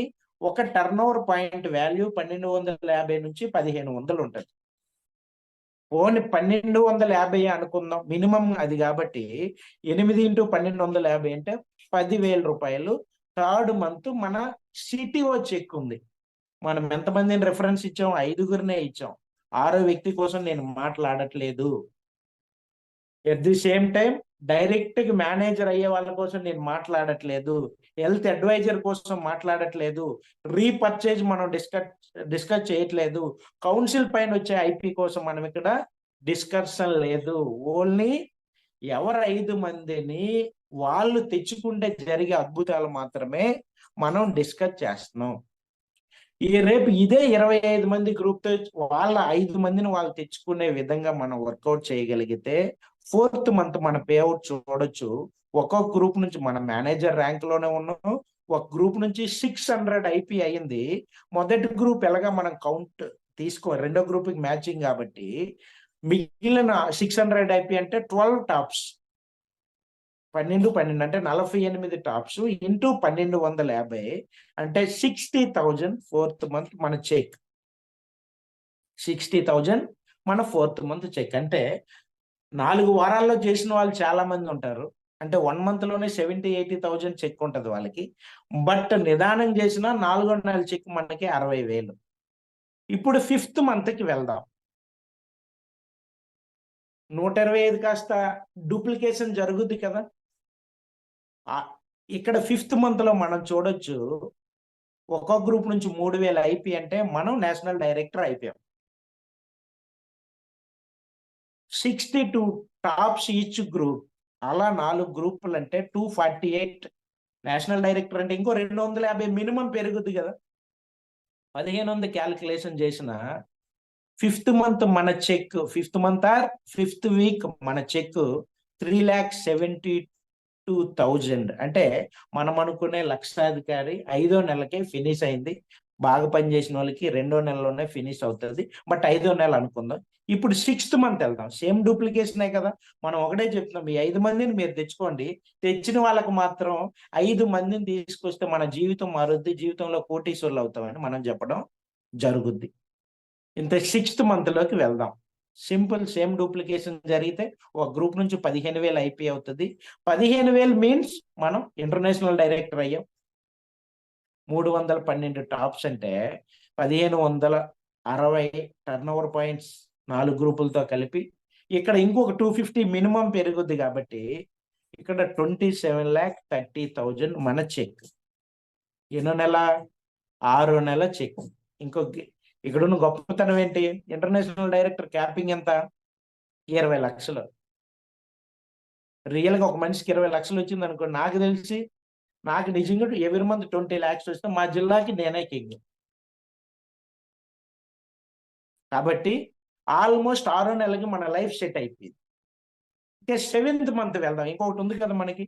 ఒక టర్న్ ఓవర్ పాయింట్ వాల్యూ 1250 నుంచి 1500 ఉంటుంది. ఓన్లీ 1250 అనుకుందాం మినిమం అది. కాబట్టి 8 into 1250 అంటే 10,000 రూపాయలు. థర్డ్ మంత్ మన CTO చెక్ ఉంది. మనం ఎంతమందిని రిఫరెన్స్ ఇచ్చాం, 5గురినే ఇచ్చాం. 6వ వ్యక్తి కోసం నేను మాట్లాడట్లేదు. At the same time direct గా మేనేజర్ అయ్యే వాళ్ళ కోసం నేను మాట్లాడట్లేదు, హెల్త్ అడ్వైజర్ కోసం మాట్లాడట్లేదు, రీపర్చేజ్ మనం డిస్కస్ చేయట్లేదు, కౌన్సిల్ పైన వచ్చే IP కోసం మనం ఇక్కడ డిస్కషన్ లేదు. ఓన్లీ ఎవరు 5 మందిని వాళ్ళు తెచ్చుకుంటే జరిగే అద్భుతాలు మాత్రమే మనం డిస్కస్ చేస్తున్నాం. రేపు ఇదే 25 మంది గ్రూప్ తో వాళ్ళ 5 మందిని వాళ్ళు తెచ్చుకునే విధంగా మనం వర్కౌట్ చేయగలిగితే 4th మంత్ మన పేఅవుట్ చూడొచ్చు. ఒక్కొక్క గ్రూప్ నుంచి మన మేనేజర్ ర్యాంక్ లోనే ఉన్నాం. ఒక గ్రూప్ నుంచి 600 ఐపీ అయింది. మొదటి గ్రూప్ ఎలాగా మనం కౌంట్ రెండో గ్రూప్ కి మ్యాచింగ్ కాబట్టి మిగిలిన 600 ఐపీ అంటే 12 టాప్స్, 12 అంటే 48 టాప్స్ ఇంటూ 1250 అంటే 60,000 4th మంత్ మన చెక్. 60,000 మన 4th మంత్ చెక్. అంటే 4 వారాల్లో చేసిన వాళ్ళు చాలా మంది ఉంటారు. అంటే 1 మంత్ లోనే 70,000-80,000 చెక్ ఉంటది వాళ్ళకి. బట్ నిదానం చేసిన 4వ నెల చెక్ మనకి 60,000. ఇప్పుడు 5th మంత్ కి వెళ్దాం. 125 కాస్త డూప్లికేషన్ జరుగుద్ది కదా. ఇక్కడ 5th మంత్ లో మనం చూడొచ్చు, ఒక్కొక్క గ్రూప్ నుంచి 3,000 ఐపీ అంటే మనం నేషనల్ డైరెక్టర్ అయిపోయాం. 62 టాప్స్ ఈచ్ గ్రూప్. అలా 4 గ్రూపులు అంటే 248. నేషనల్ డైరెక్టర్ అంటే ఇంకో 250 మినిమం పెరుగుద్ది కదా. 1500 క్యాలిక్యులేషన్ చేసిన 5th మంత్ మన check, 5th month or 5th week మన చెక్ 3,72,000. అంటే మనం అనుకునే లక్షాధికారి 5వ నెలకే ఫినిష్ అయింది. బాగా పనిచేసిన వాళ్ళకి 2వ నెలలోనే ఫినిష్ అవుతుంది. బట్ 5వ నెల అనుకుందాం. ఇప్పుడు 6th మంత్ వెళ్దాం. సేమ్ డూప్లికేషనే కదా. మనం ఒకటే చెప్తున్నాం, ఈ 5 మందిని మీరు తెచ్చుకోండి. తెచ్చిన వాళ్ళకి మాత్రం 5 మందిని తీసుకొస్తే మన జీవితం మారుద్ది, జీవితంలో కోటీశ్వర్లు అవుతామని మనం చెప్పడం జరుగుద్ది. ఇంత 6th మంత్ లోకి వెళ్దాం. సింపుల్. సేమ్ డూప్లికేషన్ జరిగితే ఒక గ్రూప్ నుంచి 15,000 ఐపీ అవుతుంది. 15,000 మీన్స్ మనం ఇంటర్నేషనల్ డైరెక్టర్ అయ్యాం. 312 టాప్స్ అంటే 1,560 టర్న్ ఓవర్ పాయింట్స్ 4 గ్రూపులతో కలిపి. ఇక్కడ ఇంకొక 250 మినిమం పెరుగుద్ది కాబట్టి ఇక్కడ 27,30,000 మన చెక్. ఎన్నో నెల? 6వ నెల చెక్. ఇక్కడ ఉన్న గొప్పతనం ఏంటి? ఇంటర్నేషనల్ డైరెక్టర్ క్యాపింగ్ ఎంత? 20 లక్షలు. రియల్ గా ఒక మనిషికి 20 లక్షలు వచ్చింది అనుకో, నాకు నిజంగా ఎవరి మంత్ 20 lakhs వస్తే మా జిల్లాకి నేనే కింగ్. కాబట్టి ఆల్మోస్ట్ 6వ నెలకి మన లైఫ్ సెట్ అయిపోయింది. ఇంకా 7th మంత్ వెళ్దాం. ఇంకొకటి ఉంది కదా మనకి.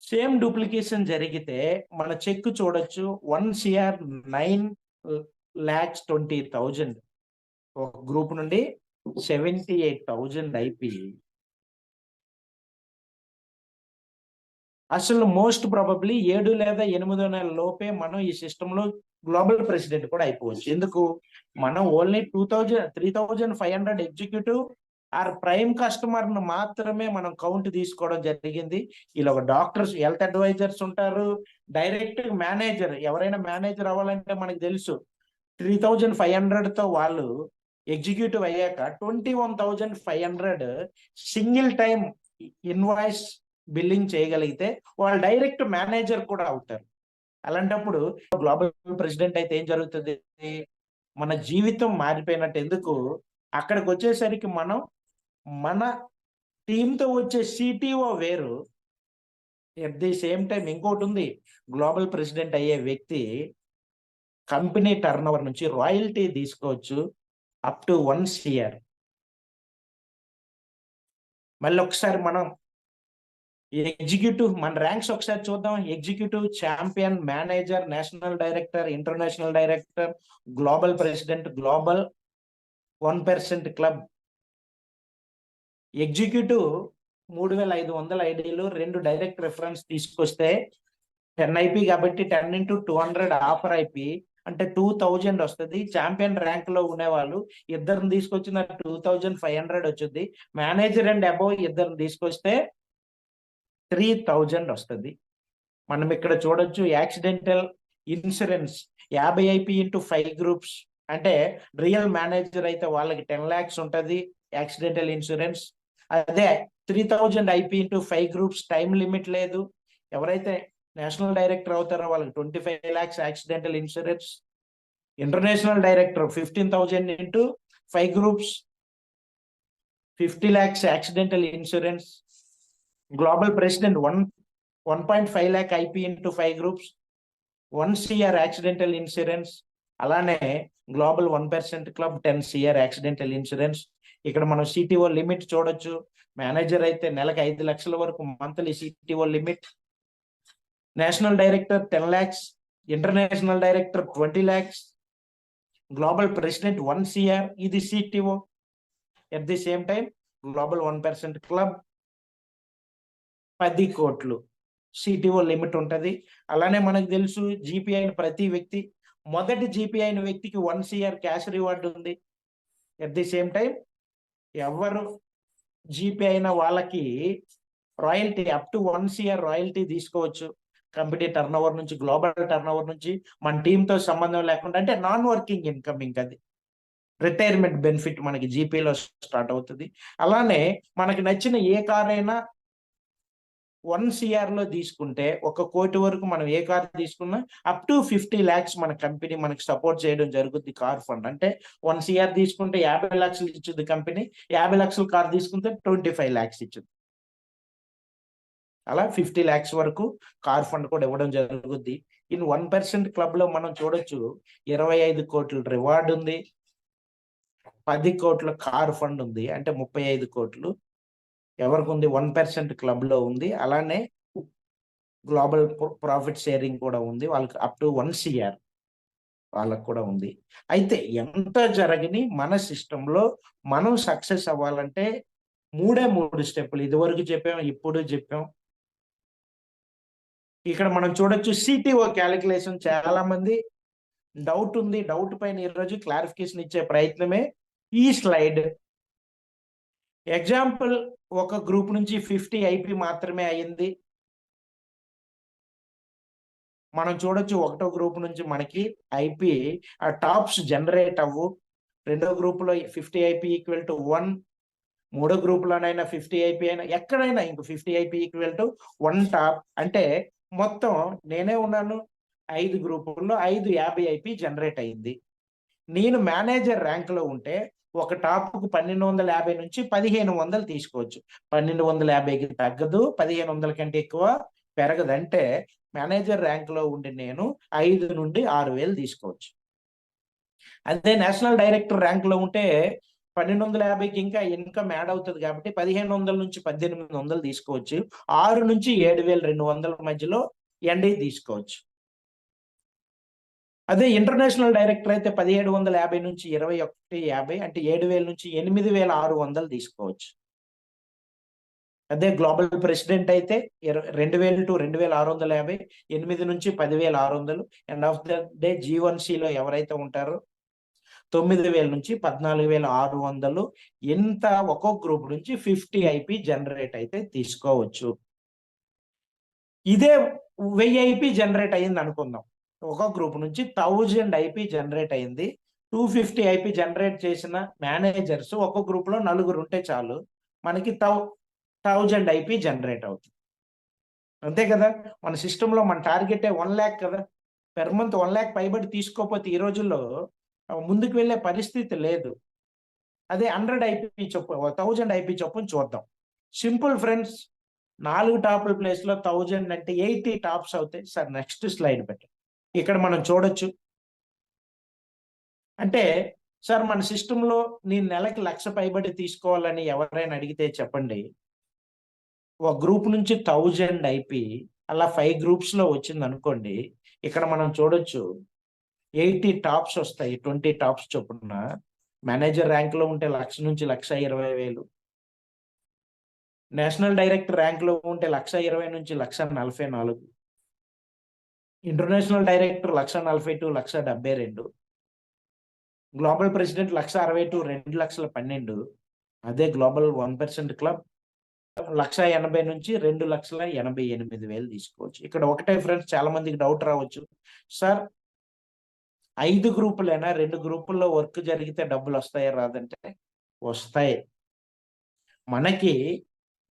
సేమ్ డూప్లికేషన్ జరిగితే మన చెక్ చూడొచ్చు, 1,09,20,000. ఒక గ్రూప్ నుండి 78,000 ఐపీ. అసలు మోస్ట్ ప్రాబబ్లీ 7 లేదా 8వ నెల లోపే మనం ఈ సిస్టమ్ లో గ్లోబల్ ప్రెసిడెంట్ కూడా అయిపోవచ్చు. ఎందుకు? మనం only 3,500 executive or prime customer ను మాత్రమే మనం కౌంట్ తీసుకోవడం జరిగింది. ఇలా ఒక డాక్టర్స్, హెల్త్ అడ్వైజర్స్ ఉంటారు, డైరెక్ట్ మేనేజర్. ఎవరైనా మేనేజర్ అవ్వాలంటే మనకు తెలుసు 3,500 తో వాళ్ళు ఎగ్జిక్యూటివ్ అయ్యాక 21,500 సింగిల్ టైం ఇన్వాయిస్ బిల్లింగ్ చేయగలిగితే వాళ్ళు డైరెక్ట్ మేనేజర్ కూడా అవుతారు. అలాంటప్పుడు గ్లోబల్ ప్రెసిడెంట్ అయితే ఏం జరుగుతుంది? మన జీవితం మారిపోయినట్టు. ఎందుకు? అక్కడికి వచ్చేసరికి మన టీంతో వచ్చే సిటిఓ వేరు. ఎట్ ది సేమ్ టైం ఇంకోటి ఉంది, గ్లోబల్ ప్రెసిడెంట్ అయ్యే వ్యక్తి కంపెనీ టర్న్ ఓవర్ నుంచి రాయల్టీ తీసుకోవచ్చు అప్ టు 1 CR. మళ్ళీ ఒకసారి మనం ఎగ్జిక్యూటివ్ మన ర్యాంక్స్ ఒకసారి చూద్దాం. Executive, champion, manager, national director, international director, global president, global 1% club. Executive 3,500 ఐడీలు, 2 direct reference తీసుకొస్తే 10 ఐపీ కాబట్టి 10 into 200 ఆఫర్ ఐపీ అంటే 2,000 వస్తుంది. ఛాంపియన్ ర్యాంక్ లో ఉండేవాళ్ళు ఇద్దరిని తీసుకొచ్చిన 2,500 వచ్చింది. మేనేజర్ అండ్ అబోవ్ ఇద్దరిని తీసుకొస్తే 3,000 వస్తుంది. మనం ఇక్కడ చూడొచ్చు accidental insurance 50 IP into 5 groups. అంటే రియల్ మేనేజర్ అయితే వాళ్ళకి 10 lakhs ఉంటుంది యాక్సిడెంటల్ ఇన్సూరెన్స్. అదే 3,000 IP into 5 groups, time limit లేదు. ఎవరైతే నేషనల్ డైరెక్టర్ అవుతారో వాళ్ళకి 25 lakhs accidental insurance. International director 15,000 into 5 groups, 50 lakhs accidental insurance. Global President 1.5 lakh IP into 5 groups, 1 CR accidental insurance. అలానే global 1% club 10 CR accidental insurance. ఇక్కడ మనం CTO limit చూడొచ్చు. Manager అయితే నెలకు 5 లక్షల వరకు monthly CTO limit. National director 10 lakhs, international director 20 lakhs, global president 1 CR, ఇది CTO. At the same time global 1% club 10 కోట్లు సిటిఓ లిమిట్ ఉంటుంది. అలానే మనకు తెలుసు జీపీ అయిన ప్రతి వ్యక్తి, మొదటి జీపీ అయిన వ్యక్తికి 1 CR క్యాష్ రివార్డ్ ఉంది. ఎట్ ది సేమ్ టైం ఎవరు జీపీ అయిన వాళ్ళకి royalty up to 1 CR royalty తీసుకోవచ్చు. కంపెనీ టర్న్ ఓవర్ నుంచి, గ్లోబల్ టర్న్ ఓవర్ నుంచి, మన టీంతో సంబంధం లేకుండా. అంటే నాన్ వర్కింగ్ ఇన్కమ్, ఇంకా అది రిటైర్మెంట్ బెనిఫిట్ మనకి జీపీలో స్టార్ట్ అవుతుంది. అలానే మనకి నచ్చిన ఏ కార్ అయినా 1 CR లో తీసుకుంటే 1 కోటి వరకు మనం ఏ కార్ తీసుకున్నా అప్ టు 50 lakhs మన కంపెనీ మనకి సపోర్ట్ చేయడం జరుగుతుంది. కార్ ఫండ్ అంటే 1 CR తీసుకుంటే 50 లక్షలు ఇచ్చుద్ది కంపెనీ, 50 లక్షల కార్ తీసుకుంటే 25 lakhs ఇచ్చుద్ది. అలా 50 lakhs వరకు కార్ ఫండ్ కూడా ఇవ్వడం జరుగుద్ది. ఇన్ 1% క్లబ్ లో మనం చూడొచ్చు 25 కోట్ల రివార్డ్ ఉంది, 10 కోట్ల కార్ ఫండ్ ఉంది, అంటే 35 కోట్లు ఎవరికి ఉంది, 1% క్లబ్ లో ఉంది. అలానే గ్లోబల్ ప్రాఫిట్ షేరింగ్ కూడా ఉంది, వాళ్ళకి అప్ టు 1 CR వాళ్ళకు కూడా ఉంది. అయితే ఎంత జరగని మన సిస్టంలో మనం సక్సెస్ అవ్వాలంటే 3 స్టెప్పులు ఇదివరకు చెప్పాం, ఇప్పుడు చెప్పాం. ఇక్కడ మనం చూడొచ్చు సిటిఓ క్యాలిక్యులేషన్. చాలా మంది డౌట్ ఉంది, డౌట్ పైన ఈరోజు క్లారిఫికేషన్ ఇచ్చే ప్రయత్నమే ఈ స్లైడ్. ఎగ్జాంపుల్, ఒక గ్రూప్ నుంచి 50 IP మాత్రమే అయింది. మనం చూడొచ్చు ఒకటో గ్రూప్ నుంచి మనకి ఐపీ టాప్స్ జనరేట్ అవ్వు. రెండో గ్రూప్ లో 50 IP ఈక్వల్ టు 1, మూడో గ్రూప్ లోనైనా 50 IP అయినా, ఎక్కడైనా ఇంక 50 IP ఈక్వల్ టు 1 టాప్. అంటే మొత్తం నేనే ఉన్నాను 5 గ్రూపుల్లో 5 50 IP జనరేట్ అయింది. నేను మేనేజర్ ర్యాంక్ లో ఉంటే ఒక టాప్ కు 1250 నుంచి 1500 తీసుకోవచ్చు. 1250కి తగ్గదు, 1500 కంటే ఎక్కువ పెరగదు. అంటే మేనేజర్ ర్యాంక్ లో ఉండి నేను 5 నుండి 6000 తీసుకోవచ్చు. అదే నేషనల్ డైరెక్టర్ ర్యాంక్ లో ఉంటే 1250కి ఇంకా ఇన్కమ్ యాడ్ అవుతుంది కాబట్టి 1500 నుంచి 1800 తీసుకోవచ్చు. 6 నుంచి 7200 మధ్యలో ఎండి తీసుకోవచ్చు. అదే ఇంటర్నేషనల్ డైరెక్టర్ అయితే 1750 నుంచి 2150, అంటే 7000 నుంచి 8600 తీసుకోవచ్చు. అదే గ్లోబల్ ప్రెసిడెంట్ అయితే 2000 టు 2650, 8 నుంచి 10600. ఎండ్ ఆఫ్ ద డే G1Cలో ఎవరైతే ఉంటారో 9000 నుంచి 14600. ఇంత ఒక్కొక్క గ్రూప్ నుంచి 50 IP జనరేట్ అయితే తీసుకోవచ్చు. ఇదే 1000 IP జనరేట్ అయ్యింది అనుకుందాం. ఒక గ్రూప్ నుంచి 1000 IP జనరేట్ అయింది. 250 IP జనరేట్ చేసిన మేనేజర్స్ ఒక్కొక్క గ్రూప్ లో 4 ఉంటే చాలు, మనకి 1000 IP జనరేట్ అవుతుంది. అంతే కదా, మన సిస్టంలో మన టార్గెటే 1 lakh కదా. పెర్ మంత్ 1 lakh పైబడి తీసుకోకపోతే ఈ రోజుల్లో ముందుకు వెళ్ళే పరిస్థితి లేదు. అదే 100 IP చొప్పు 1000 IP చొప్పున చూద్దాం. సింపుల్ ఫ్రెండ్స్, 4 టాప్ల ప్లేస్ లో 1000 అంటే 80 టాప్స్ అవుతాయి. సార్ నెక్స్ట్ స్లైడ్ పెట్టండి. ఇక్కడ మనం చూడొచ్చు. అంటే సార్ మన సిస్టంలో నేను నెలకి 1,00,000 పైబడి తీసుకోవాలని ఎవరైనా అడిగితే చెప్పండి. ఒక గ్రూప్ నుంచి 1000 IP అలా 5 గ్రూప్స్ లో వచ్చింది అనుకోండి. ఇక్కడ మనం చూడొచ్చు 80 టాప్స్ వస్తాయి, 20 టాప్స్ చొప్పున. మేనేజర్ ర్యాంక్ లో ఉంటే 1,00,000 నుంచి 1,20,000. నేషనల్ డైరెక్టర్ ర్యాంక్ లో ఉంటే 1,20,000 నుంచి 1,44. International director 1,40,000 to 1,72. Global president 1,60,000 to 2,12,000. అదే గ్లోబల్ 1% క్లబ్ 1,80,000 నుంచి 2,88,000 తీసుకోవచ్చు. ఇక్కడ ఒకటే ఫ్రెండ్స్, చాలా మందికి డౌట్ రావచ్చు, సార్ 5 గ్రూపులైనా 2 గ్రూపుల్లో వర్క్ జరిగితే డబ్బులు వస్తాయా రాదంటే వస్తాయి. మనకి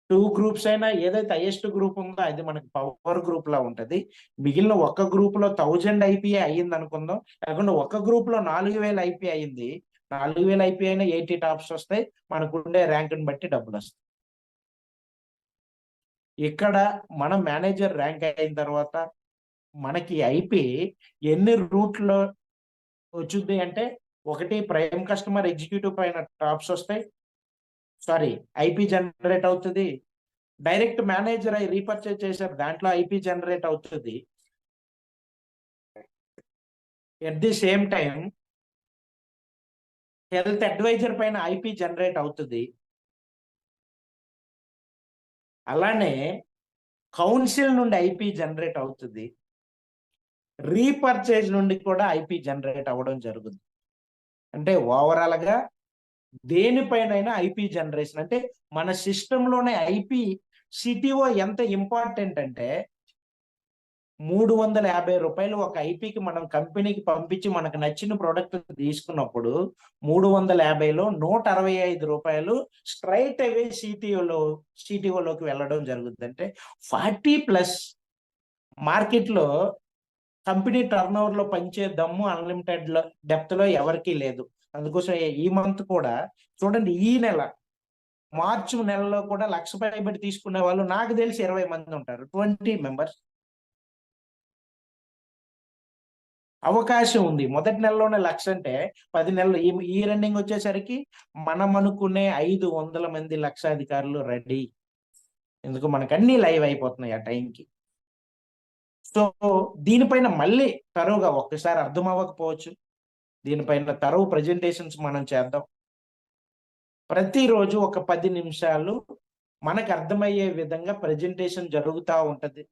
2 గ్రూప్స్ అయినా ఏదైతే హైయెస్ట్ గ్రూప్ ఉందో అది మనకి పవర్ గ్రూప్ లా ఉంటది. మిగిలిన ఒక గ్రూప్ లో 1000 IP అయ్యింది అనుకుందాం, లేకుండా ఒక గ్రూప్ లో 4,000 IP అయింది. 4000 ఐపీ అయినా 80 టాప్స్ వస్తాయి, మనకుండే ర్యాంకుని బట్టి డబ్బులు వస్తాయి. ఇక్కడ మనం మేనేజర్ ర్యాంక్ అయిన తర్వాత మనకి ఐపీ ఎన్ని రూట్లో వచ్చుద్ది అంటే, ఒకటి ప్రైమ్ కస్టమర్ ఎగ్జిక్యూటివ్ పైన టాప్స్ వస్తాయి, సారీ ఐపీ జనరేట్ అవుతుంది. డైరెక్ట్ మేనేజర్ అయి రీపర్చేజ్ చేశారు, దాంట్లో ఐపీ జనరేట్ అవుతుంది. At the same time health advisor పైన ఐపీ జనరేట్ అవుతుంది. అలానే కౌన్సిల్ నుండి ఐపీ జనరేట్ అవుతుంది. రీపర్చేజ్ నుండి కూడా ఐపీ జనరేట్ అవ్వడం జరుగుతుంది. అంటే ఓవరాల్ గా దేనిపైనైనా ఐపీ జనరేషన్, అంటే మన సిస్టంలోనే ఐపీ సిటిఓ ఎంత ఇంపార్టెంట్ అంటే, 350 రూపాయలు ఒక ఐపీకి మనం కంపెనీకి పంపించి మనకు నచ్చిన ప్రోడక్ట్ తీసుకున్నప్పుడు 350లో 165 రూపాయలు స్ట్రైట్ అవే సిటిఓలోకి వెళ్ళడం జరుగుతుంది. అంటే 40+ మార్కెట్లో కంపెనీ టర్న్ ఓవర్ లో పనిచే దమ్ము అన్లిమిటెడ్ డెప్త్ లో ఎవరికీ లేదు. అందుకోసం ఈ మంత్ కూడా చూడండి, ఈ నెల మార్చి నెలలో కూడా 1,00,000 పైబడి తీసుకునే వాళ్ళు నాకు తెలిసి 20 మంది ఉంటారు, 20 మెంబర్స్. అవకాశం ఉంది. మొదటి నెలలోనే 1,00,000 అంటే 10 నెలలు, ఈ రన్నింగ్ వచ్చేసరికి మనం అనుకునే 500 మంది లక్షాధికారులు రెడీ. ఎందుకు మనకు అన్ని లైవ్ అయిపోతున్నాయి ఆ టైంకి. సో దీనిపైన మళ్ళీ తరువుగా ఒక్కసారి అర్థం అవ్వకపోవచ్చు, దీనిపైన తరువు ప్రజెంటేషన్స్ మనం చేద్దాం. ప్రతిరోజు ఒక 10 నిమిషాలు మనకు అర్థమయ్యే విధంగా ప్రజెంటేషన్ జరుగుతూ ఉంటది.